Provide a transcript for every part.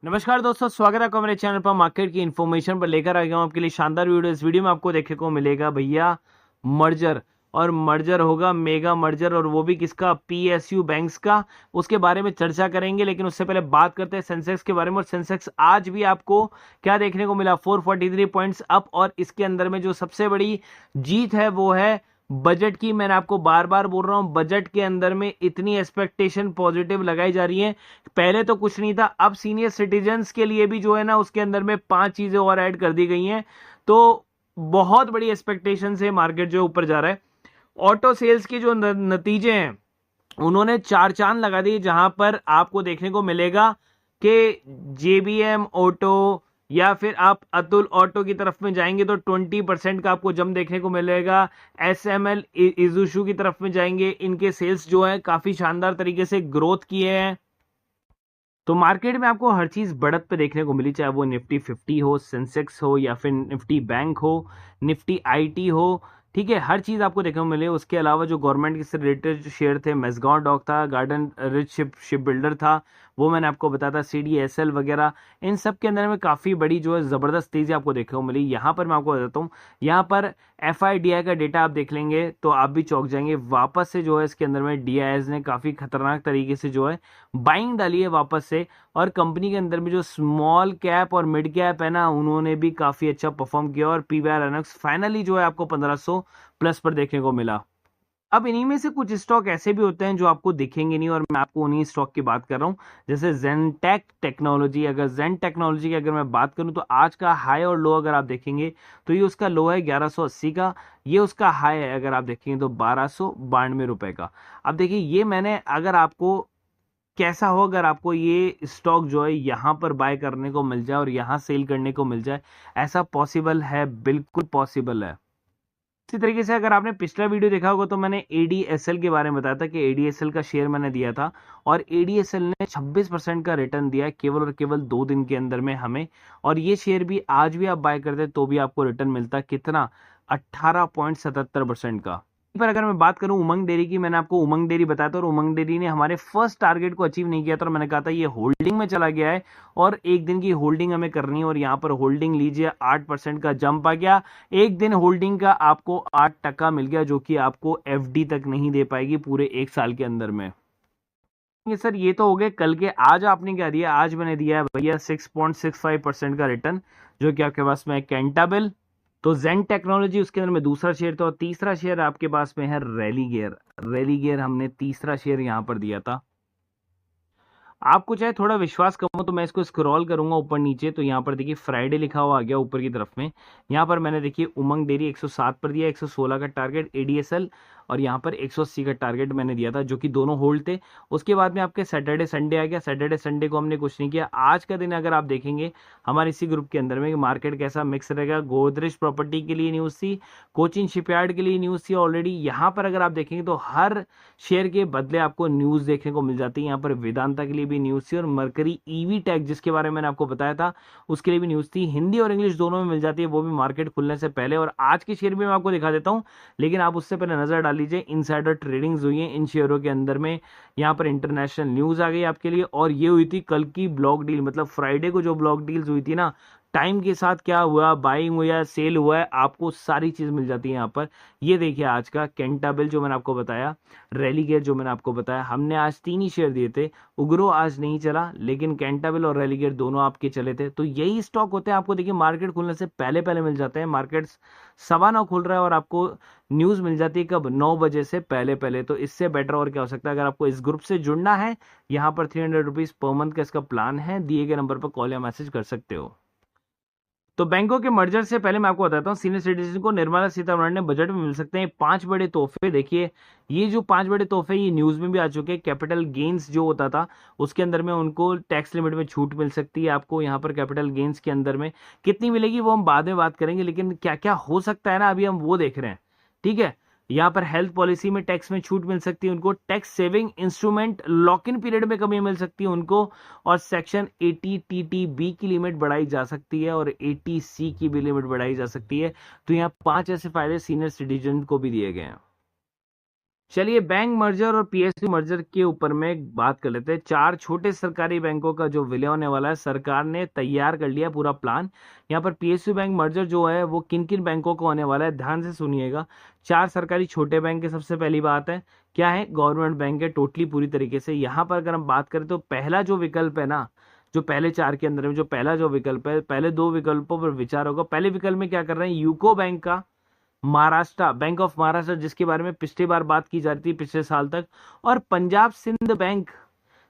नमस्कार दोस्तों, स्वागत है आपका मेरे चैनल पर। मार्केट की इन्फॉर्मेशन पर लेकर आ गया हूं आपके लिए शानदार वीडियो। इस वीडियो में आपको देखने को मिलेगा भैया मर्जर, और मर्जर होगा मेगा मर्जर, और वो भी किसका? पीएसयू बैंक्स का। उसके बारे में चर्चा करेंगे, लेकिन उससे पहले बात करते हैं सेंसेक्स के बारे में। और सेंसेक्स आज भी आपको क्या देखने को मिला? 443 पॉइंट्स अप। और इसके अंदर में जो सबसे बड़ी जीत है वो है बजट की। मैंने आपको बार बार बोल रहा हूं, बजट के अंदर में इतनी एक्सपेक्टेशन पॉजिटिव लगाई जा रही है। पहले तो कुछ नहीं था, अब सीनियर सिटीजन्स के लिए भी जो है ना, उसके अंदर में 5 चीजें और ऐड कर दी गई हैं। तो बहुत बड़ी एक्सपेक्टेशन से मार्केट जो ऊपर जा रहा है। ऑटो सेल्स के जो नतीजे हैं उन्होंने चार चांद लगा दिए, जहां पर आपको देखने को मिलेगा कि जेबीएम ऑटो या फिर आप अतुल ऑटो की तरफ में जाएंगे तो 20% का आपको जंप देखने को मिलेगा। एसएमएल इजुशु की तरफ में जाएंगे, इनके सेल्स जो है काफी शानदार तरीके से ग्रोथ किए हैं। तो मार्केट में आपको हर चीज बढ़त पे देखने को मिली, चाहे वो निफ्टी 50 हो, सेंसेक्स हो, या फिर निफ्टी बैंक हो, निफ्टी आईटी हो। ठीक है, हर चीज आपको देखने को मिले। उसके अलावा जो गवर्नमेंट से रिलेटेड जो शेयर थे, मेसगांव डॉक था, गार्डन रिच शिप बिल्डर था, वो मैंने आपको बताया था, सीडीएसएल वगैरह। इन सब के अंदर में काफी बड़ी जो है जबरदस्त तेजी आपको देखने को मिली। यहाँ पर मैं आपको बताता हूँ, यहाँ पर एफआईडीआई का डेटा आप देख लेंगे तो आप भी चौंक जाएंगे। वापस से जो है इसके अंदर में डीआईएस ने काफी खतरनाक तरीके से जो है बाइंग डाली है वापस से। और कंपनी के अंदर में जो स्मॉल कैप और मिड कैप है ना, उन्होंने भी काफी अच्छा परफॉर्म किया। और पीवीआर एनएक्स फाइनली जो है आपको 1500 प्लस पर देखने को मिला। अब इन्हीं में से कुछ स्टॉक ऐसे भी होते हैं जो आपको दिखेंगे नहीं, और मैं आपको उन्हीं स्टॉक की बात कर रहा हूं। जैसे जेनटेक टेक्नोलॉजी। अगर जेन टेक्नोलॉजी की अगर मैं बात करूं तो आज का हाई और लो अगर आप देखेंगे तो ये उसका लो है 1180 का, ये उसका हाई है अगर आप देखेंगे तो 1292 रुपए का। अब देखिए, ये मैंने अगर आपको कैसा हो, अगर आपको ये स्टॉक जो है यहां पर बाय करने को मिल जाए और यहां सेल करने को मिल जाए, ऐसा पॉसिबल है, बिल्कुल पॉसिबल है। इसी तरीके से अगर आपने पिछला वीडियो देखा होगा तो मैंने एडीएसएल के बारे में बताया था कि एडीएसएल का शेयर मैंने दिया था, और एडीएसएल ने 26% का रिटर्न दिया है केवल और केवल 2 दिन के अंदर में हमें। और ये शेयर भी आज भी आप बाय करते तो भी आपको रिटर्न मिलता कितना? 18.77% का। पर अगर मैं बात करूं उमंग डेयरी की, मैंने आपको उमंग डेयरी बताया था, और उमंग डेयरी ने हमारे फर्स्ट टारगेट को अचीव नहीं किया था, और मैंने कहा था ये होल्डिंग में चला गया है और एक दिन की होल्डिंग हमें करनी है। और यहां पर होल्डिंग लीजिए, 8% का जंप आ गया। एक दिन होल्डिंग का आपको 8% मिल गया, जो कि आपको एफडी तक नहीं दे पाएगी पूरे एक साल के अंदर में। ये सर, ये तो हो गए कल के। आज आपने क्या दिया? आज मैंने दिया है भैया 6.65% का रिटर्न, जो कि आपके पास में है कैंटाबिल। तो जेन टेक्नोलॉजी उसके अंदर में दूसरा शेयर था, और तीसरा शेयर आपके पास में है रेलीगेयर। रेलीगेयर हमने तीसरा शेयर यहां पर दिया था। आपको चाहे थोड़ा विश्वास कम हो तो मैं इसको स्क्रॉल करूंगा ऊपर नीचे, तो यहाँ पर देखिए फ्राइडे लिखा हुआ आ गया ऊपर की तरफ में। यहाँ पर मैंने देखिए उमंग डेयरी 107 पर दिया, 116 का टारगेट एडीएसएल, और यहाँ पर 180 का टारगेट मैंने दिया था, जो कि दोनों होल्ड थे। उसके बाद में आपके सैटरडे संडे आ गया। सैटरडे संडे को हमने कुछ नहीं किया। आज का दिन अगर आप देखेंगे हमारे इसी ग्रुप के अंदर में मार्केट कैसा मिक्स रहेगा। गोदरेज प्रॉपर्टी के लिए न्यूज थी, कोचिन शिपयार्ड के लिए न्यूज थी ऑलरेडी। यहाँ पर अगर आप देखेंगे तो हर शेयर के बदले आपको न्यूज देखने को मिल जाती है। यहाँ पर वेदांता के लिए भी न्यूज थी, और मरकरी ईवी टेक जिसके बारे में मैंने आपको बताया था उसके लिए भी न्यूज थी। हिंदी और इंग्लिश दोनों में मिल जाती है, वो भी मार्केट खुलने से पहले। और आज के शेयर भी मैं आपको दिखा देता हूं, लेकिन आप उससे पहले नजर डाल लीजिए इनसाइडर ट्रेडिंग्स हुई है इन शेयरों के अंदर में। यहाँ पर इंटरनेशनल न्यूज आ गई आपके लिए, और ये हुई थी कल की ब्लॉक डील, मतलब फ्राइडे को जो ब्लॉक डील्स हुई थी ना, टाइम के साथ क्या हुआ, बाइंग हुआ, सेल हुआ है, आपको सारी चीज मिल जाती है यहाँ पर। ये देखिए आज का कैंटाबिल जो मैंने आपको बताया, रेलीगेयर जो मैंने आपको बताया, हमने आज 3 ही शेयर दिए थे। उग्रो आज नहीं चला, लेकिन कैंटाबिल और रेलीगेयर दोनों आपके चले थे। तो यही स्टॉक होते हैं, आपको देखिए मार्केट खुलने से पहले पहले मिल जाते हैं। मार्केट 9:15 खुल रहा है और आपको न्यूज मिल जाती है कब? 9 बजे से पहले पहले। तो इससे बेटर और क्या हो सकता है? अगर आपको इस ग्रुप से जुड़ना है, यहाँ पर 300 रुपीज पर मंथ का इसका प्लान है, दिए गए नंबर पर कॉल या मैसेज कर सकते हो। तो बैंकों के मर्जर से पहले मैं आपको बताता हूँ, सीनियर सिटीजन को निर्मला सीतारमण ने बजट में मिल सकते हैं 5 बड़े तोहफे। देखिए, ये जो 5 बड़े तोहफे ये न्यूज में भी आ चुके हैं। कैपिटल गेन्स जो होता था उसके अंदर में उनको टैक्स लिमिट में छूट मिल सकती है। आपको यहाँ पर कैपिटल गेन्स के अंदर में कितनी मिलेगी वो हम बाद में बात करेंगे, लेकिन क्या क्या हो सकता है ना, अभी हम वो देख रहे हैं। ठीक है, यहाँ पर हेल्थ पॉलिसी में टैक्स में छूट मिल सकती है उनको। Tax saving instrument lock in period में कमी मिल सकती है उनको। और सेक्शन 80 टीटीबी की लिमिट बढ़ाई जा सकती है, और 80 सी की भी लिमिट बढ़ाई जा सकती है। तो यहाँ 5 ऐसे फायदे सीनियर सिटीजन को भी दिए गए हैं। चलिए बैंक मर्जर और पीएसयू मर्जर के ऊपर में एक बात कर लेते हैं। 4 छोटे सरकारी बैंकों का जो विलय होने वाला है, सरकार ने तैयार कर लिया पूरा प्लान। यहाँ पर पीएसयू बैंक मर्जर जो है वो किन किन बैंकों का होने वाला है, ध्यान से सुनिएगा। 4 सरकारी छोटे बैंक के सबसे पहली बात है क्या है, गवर्नमेंट बैंक है टोटली पूरी तरीके से। यहाँ पर अगर हम बात करें तो पहला जो विकल्प है ना, जो पहले 4 के अंदर में जो पहला जो विकल्प है, पहले 2 विकल्पों पर विचार होगा। पहले विकल्प में क्या कर रहे हैं, यूको बैंक का, महाराष्ट्र बैंक ऑफ महाराष्ट्र जिसके बारे में पिछली बार बात की जा रही थी पिछले साल तक, और Punjab Sind bank,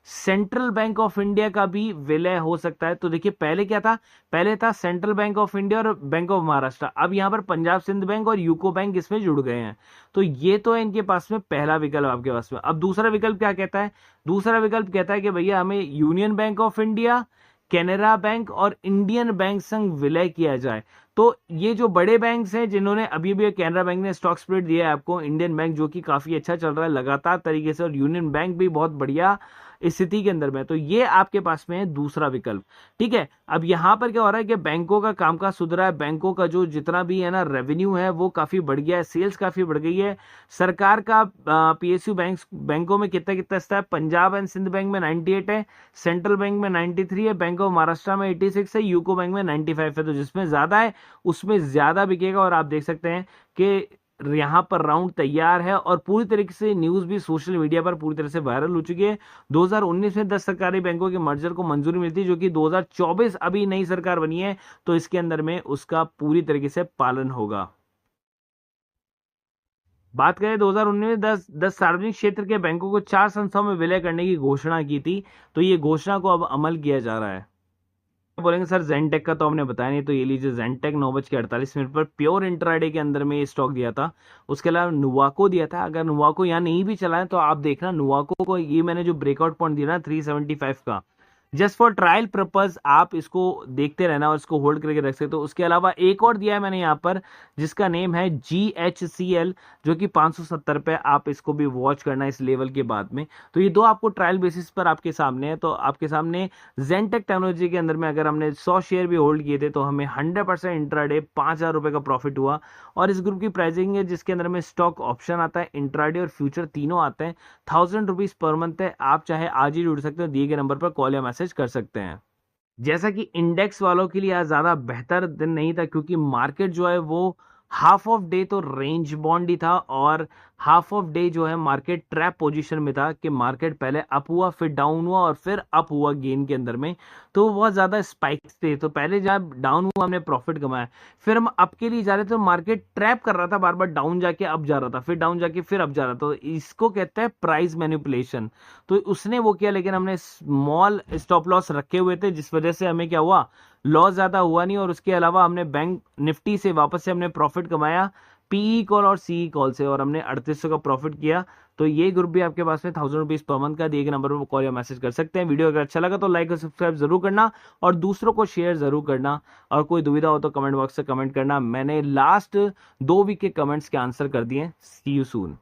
central bank of India का भी विलय हो सकता है। तो देखिए पहले क्या था, पहले था सेंट्रल बैंक ऑफ इंडिया और बैंक ऑफ महाराष्ट्र, अब यहां पर पंजाब सिंध बैंक और यूको बैंक इसमें जुड़ गए हैं। तो ये तो है इनके पास में पहला विकल्प आपके पास में। अब दूसरा विकल्प क्या कहता है, दूसरा विकल्प कहता है कि भैया हमें union bank of India, Canara bank और इंडियन बैंक संग विलय किया जाए। तो ये जो बड़े बैंक्स हैं जिन्होंने अभी भी, कैनरा बैंक ने स्टॉक स्प्लिट दिया है आपको, इंडियन बैंक जो कि काफी अच्छा चल रहा है लगातार तरीके से, और यूनियन बैंक भी बहुत बढ़िया स्थिति के अंदर में, तो ये आपके पास में है दूसरा विकल्प। ठीक है, अब यहां पर क्या हो रहा है कि बैंकों का कामकाज सुधरा है, बैंकों का जो जितना भी है ना रेवेन्यू है वो काफी बढ़ गया है, सेल्स काफी बढ़ गई है। सरकार का पीएसयू बैंकों में कितना कितना हिस्सा है, पंजाब एंड सिंध बैंक में 98 है, सेंट्रल बैंक में 93 है, बैंक ऑफ महाराष्ट्र में 86 है, यूको बैंक में 95 है। तो जिसमें ज्यादा है उसमें ज्यादा बिकेगा। और आप देख सकते हैं कि यहाँ पर राउंड तैयार है और पूरी तरीके से न्यूज भी सोशल मीडिया पर पूरी तरह से वायरल हो चुकी है। 2019 में 10 सरकारी बैंकों के मर्जर को मंजूरी मिलती, जो कि 2024 अभी नई सरकार बनी है तो इसके अंदर में उसका पूरी तरीके से पालन होगा। बात करें 2019 में 10 सार्वजनिक क्षेत्र के बैंकों को 4 संस्थाओं में विलय करने की घोषणा की थी, तो ये घोषणा को अब अमल किया जा रहा है। बोलेंगे सर जेनटेक का तो आपने बताया नहीं, तो ये लीजिए जेनटेक 9:48 पर प्योर इंट्राडे के अंदर में ये स्टॉक दिया था। उसके अलावा नुवाको दिया था। अगर नुवाको यहाँ नहीं भी चला है तो आप देखना नुवाको को, ये मैंने जो ब्रेकआउट पॉइंट दिया ना 375 का, जस्ट फॉर ट्रायल पर्पज आप इसको देखते रहना और इसको होल्ड करके रख सकते हो। उसके अलावा एक और दिया है मैंने यहाँ पर जिसका नेम है GHCL, जो कि 570 पे, आप इसको भी वॉच करना इस लेवल के बाद में। तो ये दो आपको ट्रायल बेसिस पर आपके सामने है। तो आपके सामने जेनटेक टेक्नोलॉजी के अंदर में अगर हमने 100 शेयर भी होल्ड किए थे तो हमें 100% इंट्राडे 5,000 रुपए का प्रॉफिट हुआ। और इस ग्रुप की प्राइसिंग है जिसके अंदर में स्टॉक ऑप्शन आता है, इंट्राडे और फ्यूचर तीनों आते हैं। 1000 रुपीज पर मंथ है। आप चाहे आज ही जुड़ सकते हो, दिए गए नंबर पर कॉल या मैसेज कर सकते हैं। जैसा कि इंडेक्स वालों के लिए आज ज्यादा बेहतर दिन नहीं था, क्योंकि मार्केट जो है वो हाफ ऑफ डे तो रेंज बॉन्ड ही था और हाफ ऑफ डे जो है मार्केट ट्रैप पोजीशन में था कि मार्केट पहले अप हुआ फिर डाउन हुआ और फिर अप हुआ गेन के अंदर में। तो बहुत ज्यादा स्पाइक्स थे, तो पहले जब डाउन हुआ हमने प्रॉफिट कमाया, फिर हम अप के लिए जा रहे थे तो मार्केट ट्रैप कर रहा था, बार बार डाउन जाके अप जा रहा था, फिर डाउन जाके फिर अप जा रहा था। तो इसको कहते हैं प्राइस मैनिपुलेशन। तो उसने वो किया, लेकिन हमने स्मॉल स्टॉप लॉस रखे हुए थे जिस वजह से हमें क्या हुआ, लॉस ज्यादा हुआ नहीं। और उसके अलावा हमने बैंक निफ्टी से वापस से हमने प्रॉफिट कमाया पीई कॉल और सीई कॉल से, और हमने 3800 का प्रॉफिट किया। तो ये ग्रुप भी आपके पास में 1000 रुपीज पर मंथ का, दिए गए नंबर पर कॉल या मैसेज कर सकते हैं। वीडियो अगर अच्छा लगा तो लाइक और सब्सक्राइब जरूर करना और दूसरों को शेयर जरूर करना। और कोई दुविधा हो तो कमेंट बॉक्स से कमेंट करना। मैंने लास्ट 2 वीक के कमेंट्स के आंसर कर दिए। सी यू सून।